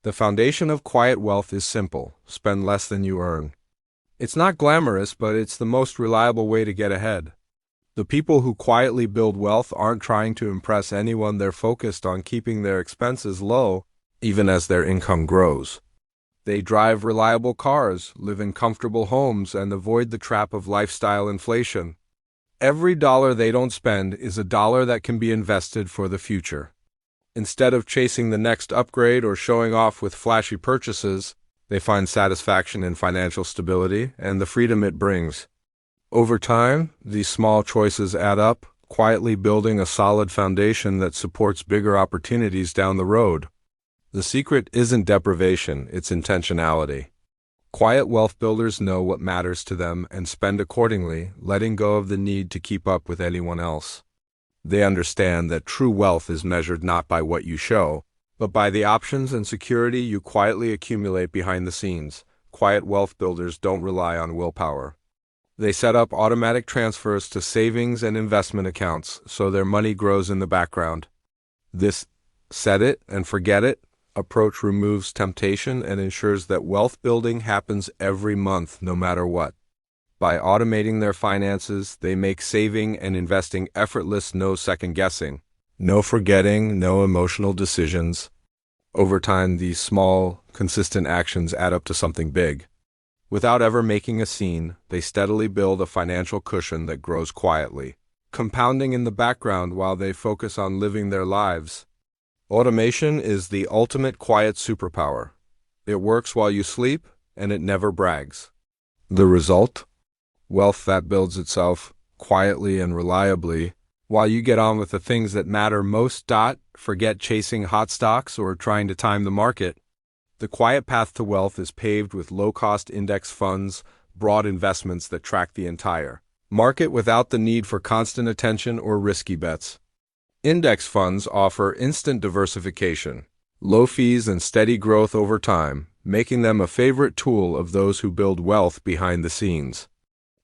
The foundation of quiet wealth is simple: spend less than you earn. It's not glamorous, but it's the most reliable way to get ahead. The people who quietly build wealth aren't trying to impress anyone, they're focused on keeping their expenses low, even as their income grows. They drive reliable cars, live in comfortable homes, and avoid the trap of lifestyle inflation. Every dollar they don't spend is a dollar that can be invested for the future. Instead of chasing the next upgrade or showing off with flashy purchases, they find satisfaction in financial stability and the freedom it brings. Over time, these small choices add up, quietly building a solid foundation that supports bigger opportunities down the road. The secret isn't deprivation, it's intentionality. Quiet wealth builders know what matters to them and spend accordingly, letting go of the need to keep up with anyone else. They understand that true wealth is measured not by what you show, but by the options and security you quietly accumulate behind the scenes. Quiet wealth builders don't rely on willpower. They set up automatic transfers to savings and investment accounts so their money grows in the background. This set it and forget it approach removes temptation and ensures that wealth building happens every month, no matter what. By automating their finances, they make saving and investing effortless, no second guessing, no forgetting, no emotional decisions. Over time, these small, consistent actions add up to something big. Without ever making a scene, they steadily build a financial cushion that grows quietly, compounding in the background while they focus on living their lives. Automation is the ultimate quiet superpower. It works while you sleep, and it never brags. The result? Wealth that builds itself quietly and reliably, while you get on with the things that matter most. Forget chasing hot stocks or trying to time the market. The quiet path to wealth is paved with low-cost index funds, broad investments that track the entire market without the need for constant attention or risky bets. Index funds offer instant diversification, low fees, and steady growth over time, making them a favorite tool of those who build wealth behind the scenes.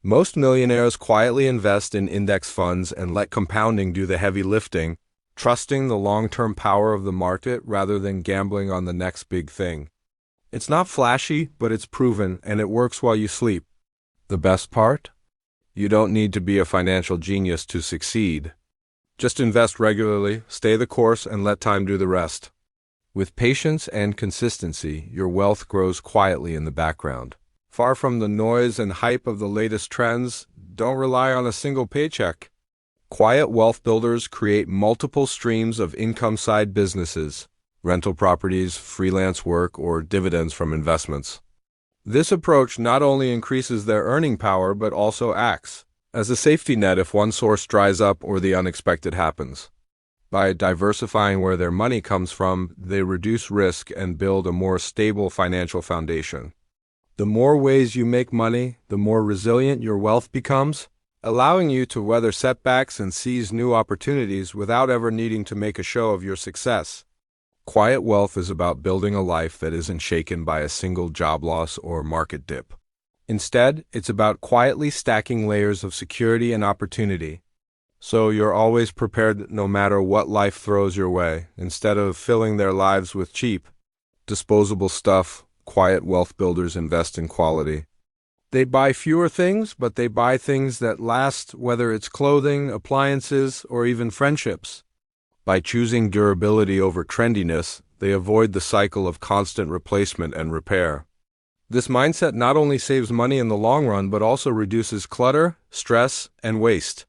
Most millionaires quietly invest in index funds and let compounding do the heavy lifting, trusting the long-term power of the market rather than gambling on the next big thing. It's not flashy, but it's proven, and it works while you sleep. The best part? You don't need to be a financial genius to succeed. Just invest regularly, stay the course, and let time do the rest. With patience and consistency, your wealth grows quietly in the background. Far from the noise and hype of the latest trends, don't rely on a single paycheck. Quiet wealth builders create multiple streams of income-side businesses, rental properties, freelance work, or dividends from investments. This approach not only increases their earning power but also acts as a safety net if one source dries up or the unexpected happens. By diversifying where their money comes from, they reduce risk and build a more stable financial foundation. The more ways you make money, the more resilient your wealth becomes, allowing you to weather setbacks and seize new opportunities without ever needing to make a show of your success. Quiet wealth is about building a life that isn't shaken by a single job loss or market dip. Instead, it's about quietly stacking layers of security and opportunity, so you're always prepared no matter what life throws your way. Instead of filling their lives with cheap, disposable stuff, quiet wealth builders invest in quality. They buy fewer things, but they buy things that last, whether it's clothing, appliances, or even friendships. By choosing durability over trendiness, they avoid the cycle of constant replacement and repair. This mindset not only saves money in the long run, but also reduces clutter, stress, and waste.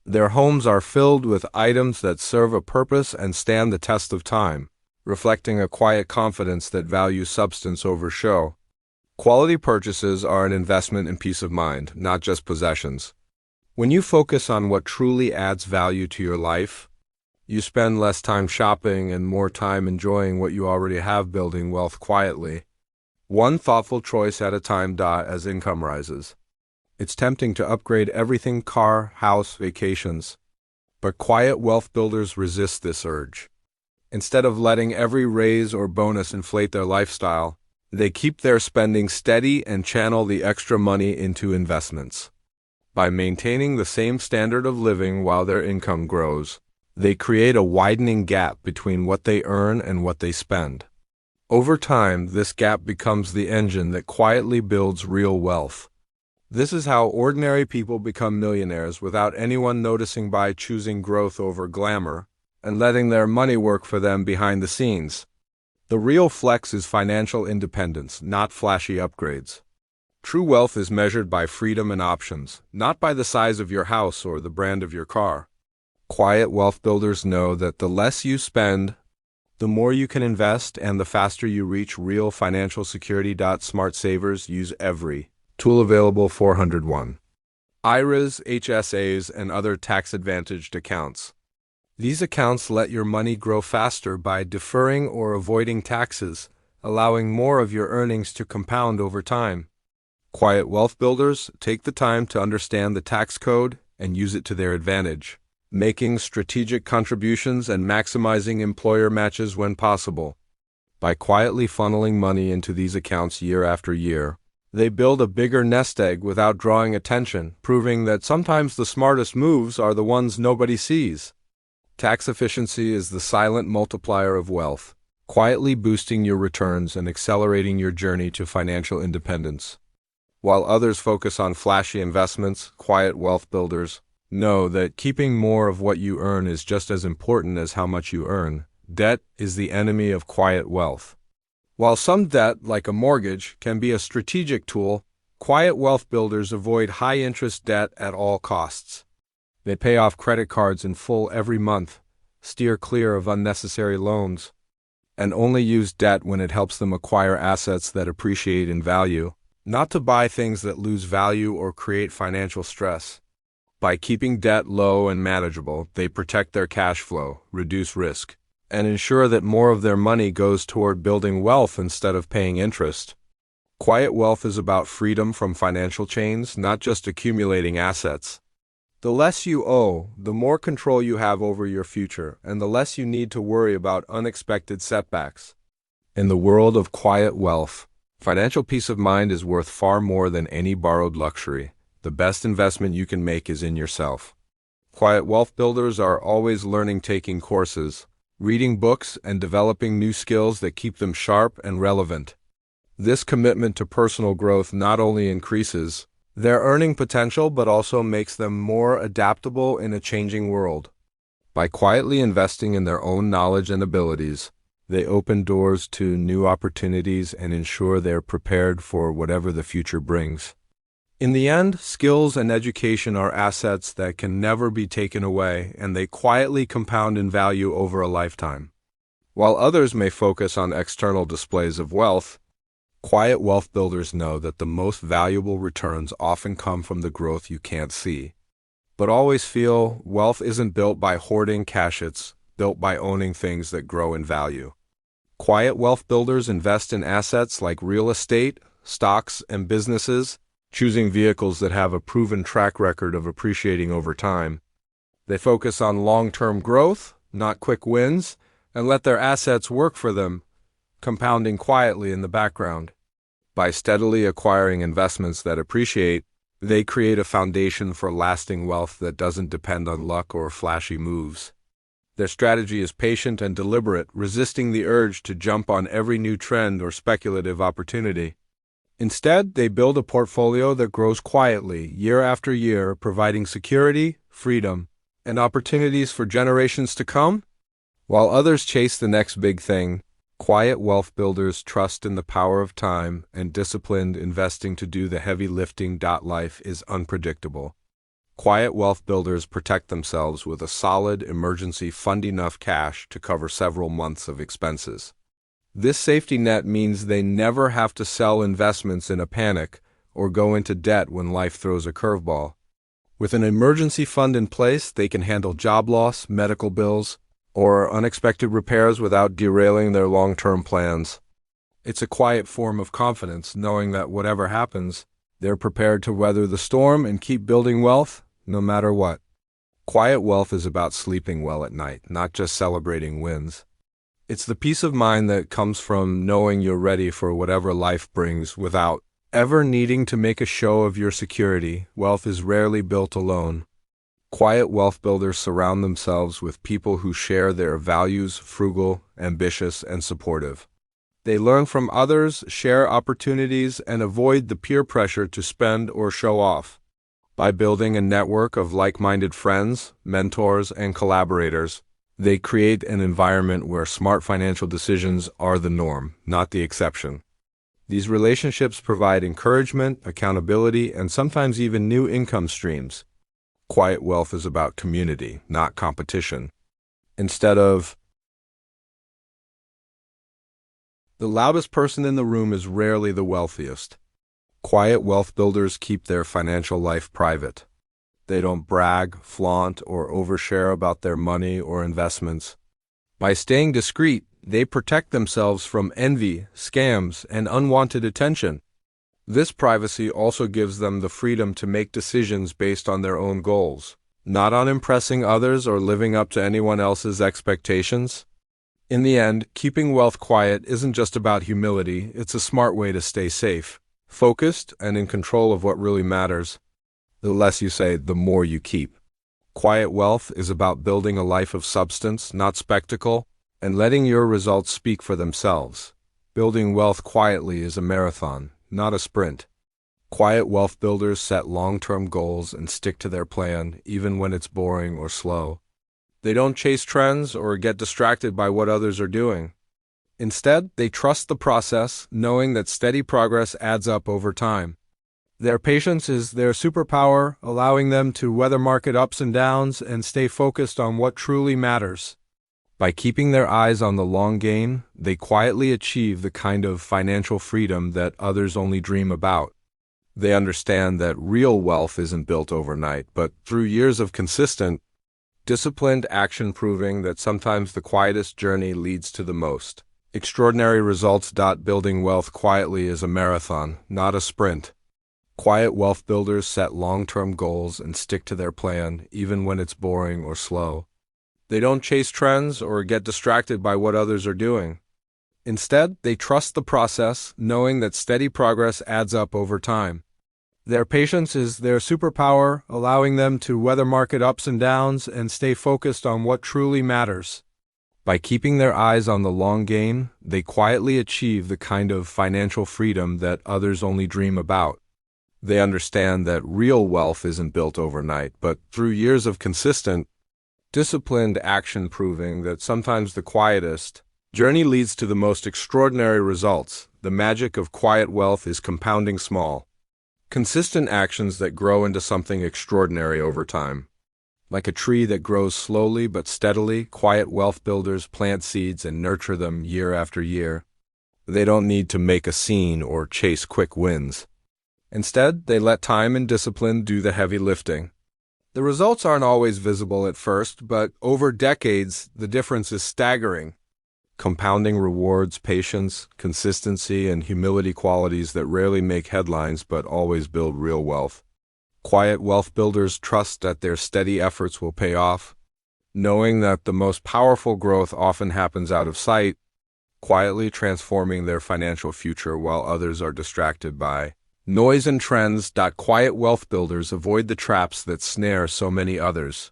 Their homes are filled with items that serve a purpose and stand the test of time, reflecting a quiet confidence that values substance over show. Quality purchases are an investment in peace of mind, not just possessions. When you focus on what truly adds value to your life, you spend less time shopping and more time enjoying what you already have, building wealth quietly, one thoughtful choice at a time. As income rises, it's tempting to upgrade everything: car, house, vacations. But quiet wealth builders resist this urge. Instead of letting every raise or bonus inflate their lifestyle, they keep their spending steady and channel the extra money into investments. By maintaining the same standard of living while their income grows, they create a widening gap between what they earn and what they spend. Over time, this gap becomes the engine that quietly builds real wealth. This is how ordinary people become millionaires without anyone noticing, by choosing growth over glamour and letting their money work for them behind the scenes. The real flex is financial independence, not flashy upgrades. True wealth is measured by freedom and options, not by the size of your house or the brand of your car. Quiet wealth builders know that the less you spend, the more you can invest, and the faster you reach real financial security. Smart savers use every tool available. 401. IRAs, HSAs, and other tax-advantaged accounts. These accounts let your money grow faster by deferring or avoiding taxes, allowing more of your earnings to compound over time. Quiet wealth builders take the time to understand the tax code and use it to their advantage, making strategic contributions and maximizing employer matches when possible. By quietly funneling money into these accounts year after year, they build a bigger nest egg without drawing attention, proving that sometimes the smartest moves are the ones nobody sees. Tax efficiency is the silent multiplier of wealth, quietly boosting your returns and accelerating your journey to financial independence. While others focus on flashy investments, quiet wealth builders know that keeping more of what you earn is just as important as how much you earn. Debt is the enemy of quiet wealth. While some debt, like a mortgage, can be a strategic tool, quiet wealth builders avoid high-interest debt at all costs. They pay off credit cards in full every month, steer clear of unnecessary loans, and only use debt when it helps them acquire assets that appreciate in value, not to buy things that lose value or create financial stress. By keeping debt low and manageable, they protect their cash flow, reduce risk, and ensure that more of their money goes toward building wealth instead of paying interest. Quiet wealth is about freedom from financial chains, not just accumulating assets. The less you owe, the more control you have over your future, and the less you need to worry about unexpected setbacks. In the world of quiet wealth, financial peace of mind is worth far more than any borrowed luxury. The best investment you can make is in yourself. Quiet wealth builders are always learning, taking courses, reading books, and developing new skills that keep them sharp and relevant. This commitment to personal growth not only increases their earning potential but also makes them more adaptable in a changing world. By quietly investing in their own knowledge and abilities, they open doors to new opportunities and ensure they're prepared for whatever the future brings. In the end, skills and education are assets that can never be taken away, and they quietly compound in value over a lifetime. While others may focus on external displays of wealth, quiet wealth builders know that the most valuable returns often come from the growth you can't see. But always feel, wealth isn't built by hoarding cash, it's built by owning things that grow in value. Quiet wealth builders invest in assets like real estate, stocks, and businesses, choosing vehicles that have a proven track record of appreciating over time. They focus on long-term growth, not quick wins, and let their assets work for them, compounding quietly in the background. By steadily acquiring investments that appreciate, they create a foundation for lasting wealth that doesn't depend on luck or flashy moves. Their strategy is patient and deliberate, resisting the urge to jump on every new trend or speculative opportunity. Instead, they build a portfolio that grows quietly, year after year, providing security, freedom, and opportunities for generations to come. While others chase the next big thing, quiet wealth builders trust in the power of time and disciplined investing to do the heavy lifting. Life is unpredictable. Quiet wealth builders protect themselves with a solid emergency fund, enough cash to cover several months of expenses. This safety net means they never have to sell investments in a panic or go into debt when life throws a curveball. With an emergency fund in place, they can handle job loss, medical bills, or unexpected repairs without derailing their long-term plans. It's a quiet form of confidence, knowing that whatever happens, they're prepared to weather the storm and keep building wealth, no matter what. Quiet wealth is about sleeping well at night, not just celebrating wins. It's the peace of mind that comes from knowing you're ready for whatever life brings without ever needing to make a show of your security. Wealth is rarely built alone. Quiet wealth builders surround themselves with people who share their values: frugal, ambitious, and supportive. They learn from others, share opportunities, and avoid the peer pressure to spend or show off. By building a network of like-minded friends, mentors, and collaborators, they create an environment where smart financial decisions are the norm, not the exception. These relationships provide encouragement, accountability, and sometimes even new income streams. Quiet wealth is about community, not competition. Instead of the loudest person in the room is rarely the wealthiest. Quiet wealth builders keep their financial life private. They don't brag, flaunt, or overshare about their money or investments. By staying discreet, they protect themselves from envy, scams, and unwanted attention. This privacy also gives them the freedom to make decisions based on their own goals, not on impressing others or living up to anyone else's expectations. In the end, keeping wealth quiet isn't just about humility, it's a smart way to stay safe, focused, and in control of what really matters. The less you say, the more you keep. Quiet wealth is about building a life of substance, not spectacle, and letting your results speak for themselves. Building wealth quietly is a marathon, not a sprint. Quiet wealth builders set long-term goals and stick to their plan, even when it's boring or slow. They don't chase trends or get distracted by what others are doing. Instead, they trust the process, knowing that steady progress adds up over time. Their patience is their superpower, allowing them to weather market ups and downs and stay focused on what truly matters. By keeping their eyes on the long game, they quietly achieve the kind of financial freedom that others only dream about. They understand that real wealth isn't built overnight, but through years of consistent, disciplined action, proving that sometimes the quietest journey leads to the most extraordinary results. Building wealth quietly is a marathon, not a sprint. Quiet wealth builders set long-term goals and stick to their plan, even when it's boring or slow. They don't chase trends or get distracted by what others are doing. Instead, they trust the process, knowing that steady progress adds up over time. Their patience is their superpower, allowing them to weather market ups and downs and stay focused on what truly matters. By keeping their eyes on the long game, they quietly achieve the kind of financial freedom that others only dream about. They understand that real wealth isn't built overnight, but through years of consistent, disciplined action, proving that sometimes the quietest journey leads to the most extraordinary results. The magic of quiet wealth is compounding small, consistent actions that grow into something extraordinary over time. Like a tree that grows slowly but steadily, quiet wealth builders plant seeds and nurture them year after year. They don't need to make a scene or chase quick wins. Instead, they let time and discipline do the heavy lifting. The results aren't always visible at first, but over decades, the difference is staggering. Compounding rewards patience, consistency, and humility, qualities that rarely make headlines but always build real wealth. Quiet wealth builders trust that their steady efforts will pay off, knowing that the most powerful growth often happens out of sight, quietly transforming their financial future while others are distracted by noise and trends. Quiet wealth builders avoid the traps that snare so many others.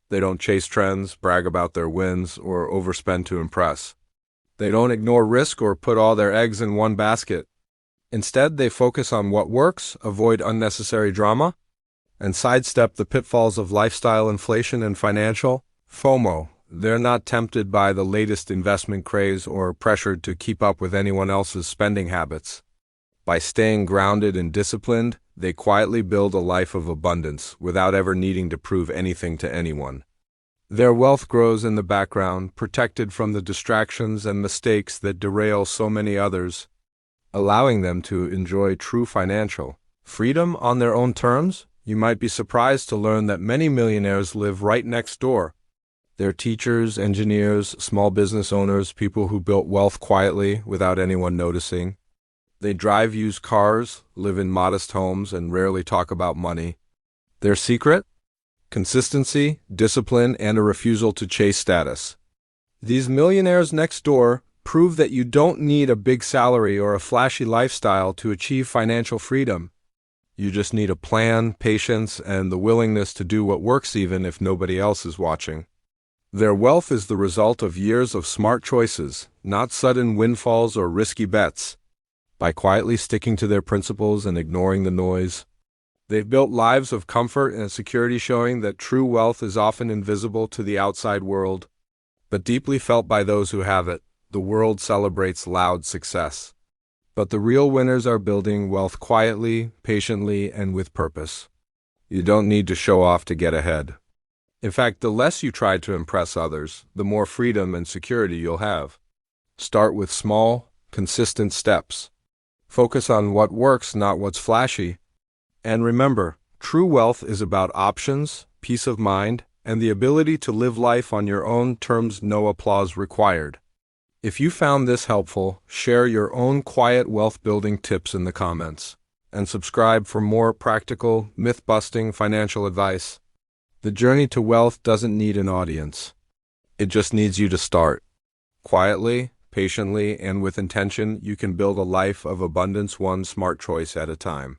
They don't chase trends, brag about their wins, or overspend to impress. They don't ignore risk or put all their eggs in one basket. Instead, they focus on what works, avoid unnecessary drama, and sidestep the pitfalls of lifestyle inflation and financial FOMO. They're not tempted by the latest investment craze or pressured to keep up with anyone else's spending habits. By staying grounded and disciplined, they quietly build a life of abundance without ever needing to prove anything to anyone. Their wealth grows in the background, protected from the distractions and mistakes that derail so many others, allowing them to enjoy true financial freedom on their own terms. You might be surprised to learn that many millionaires live right next door. They're teachers, engineers, small business owners, people who built wealth quietly without anyone noticing. They drive used cars, live in modest homes, and rarely talk about money. Their secret? Consistency, discipline, and a refusal to chase status. These millionaires next door prove that you don't need a big salary or a flashy lifestyle to achieve financial freedom. You just need a plan, patience, and the willingness to do what works even if nobody else is watching. Their wealth is the result of years of smart choices, not sudden windfalls or risky bets. By quietly sticking to their principles and ignoring the noise, they've built lives of comfort and security, showing that true wealth is often invisible to the outside world, but deeply felt by those who have it. The world celebrates loud success, but the real winners are building wealth quietly, patiently, and with purpose. You don't need to show off to get ahead. In fact, the less you try to impress others, the more freedom and security you'll have. Start with small, consistent steps. Focus on what works, not what's flashy. And remember, true wealth is about options, peace of mind, and the ability to live life on your own terms, no applause required. If you found this helpful, share your own quiet wealth-building tips in the comments, and subscribe for more practical, myth-busting financial advice. The journey to wealth doesn't need an audience. It just needs you to start. Quietly, patiently, and with intention, you can build a life of abundance, one smart choice at a time.